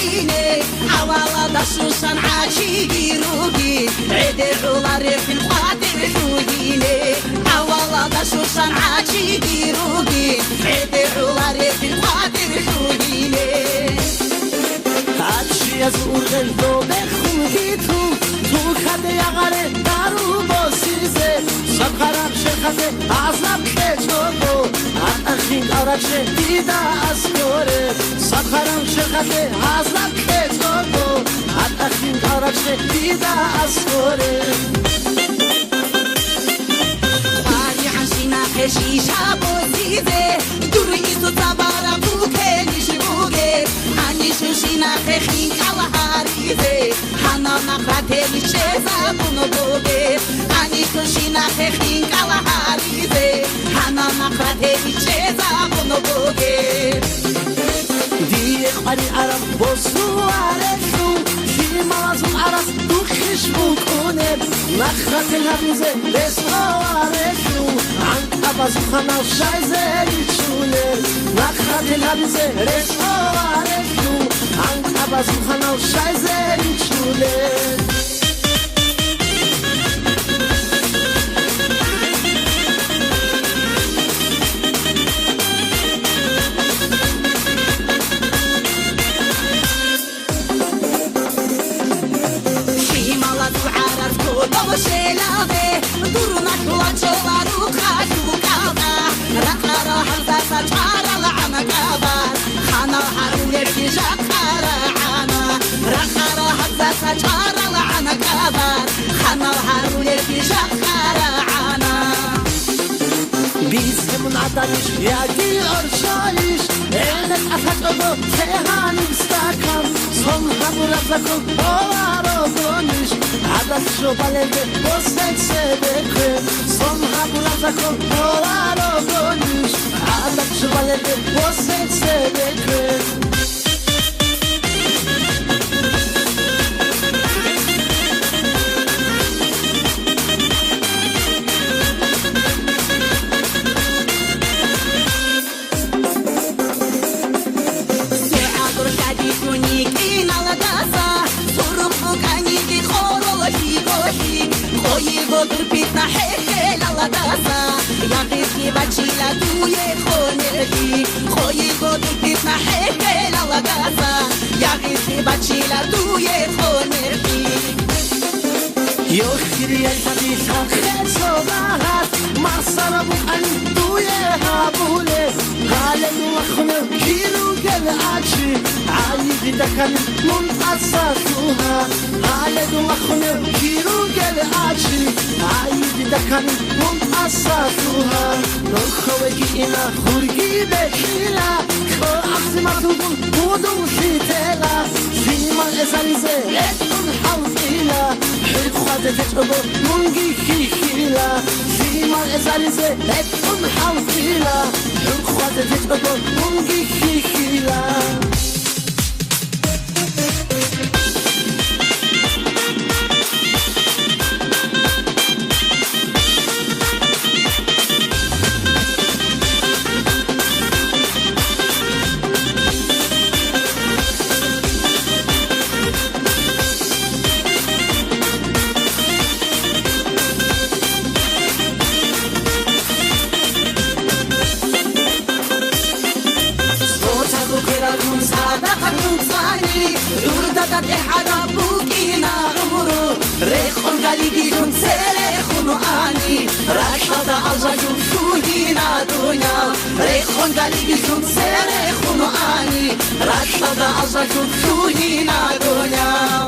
بوكيني حوالا دشوشان عاشي جيروجي عدعو لارف الخاطر حوجيني حوالا دشوشان عاشي جيروجي عدعو لارف الخاطر حوجيني عطشي از اورغلدو بخونی تو خده یغره دارو باسیزه سبخرم شخصه ازم کجوگو اخین آرچه دیده از کوره سبخرم شخصه ازم کجوگو اخین آرچه دیده از کوره آری عشینا خشیشا بوزیزه دوری تو تبارا بوکلیش بوگه آنی شوشینا خخین کالهاریزه هانا نخاتلی شزا بونو بوگه آنی شوشینا خخین کالهاریزه هانا نخاتلی شزا بونو بوگه دیه قاری عرب بسو عرشو شیمازون عرب دوخش بکنه نخات الهمیزه بسو عرشو عن عبازو خنا شایزه چونه نخات الهمیزه بسو عرشو عن عبازو خنا شایزه چونه شلابه دورنا كلا جوارو خاشو كادا رقرا حزاسا چارا لعنكابا خانا حرولي في جاكارا عانا رقرا حزاسا چارا لعنكابا خانا حرولي في جاكارا عانا بیزمون عدالش یکی ارشایش اینت افت تهانی استکم son hamura zakon ovaro donish adat sho balende bosek sebeke son hamura zakon ovaro donish adat sho balende bosek sebeke Turpitna hehe la la dasa ya qisni bachila tuye khonerdi khoyi go turpitna hehe la la dasa ya qisni bachila tuye khonerdi yo khiriya tabisa khetsobahat marsara bu an tuye habule halen wa khna kilu gel achi عايد دكان منقصصوها هالد وخنا كيلو قال عاشي عايد دكان منقصصوها نخوجي إنا خورجي بكيلا خو عزم مطلوب بودو شتلا فيما إزاليزة لكن حوزيلا حرف خدت أبو منجي كيلا فيما إزاليزة لكن حوزيلا حرف خدت أبو منجي كيلا ريخون قالي جون سيريخون اني رشد ازجون شوينا دنيا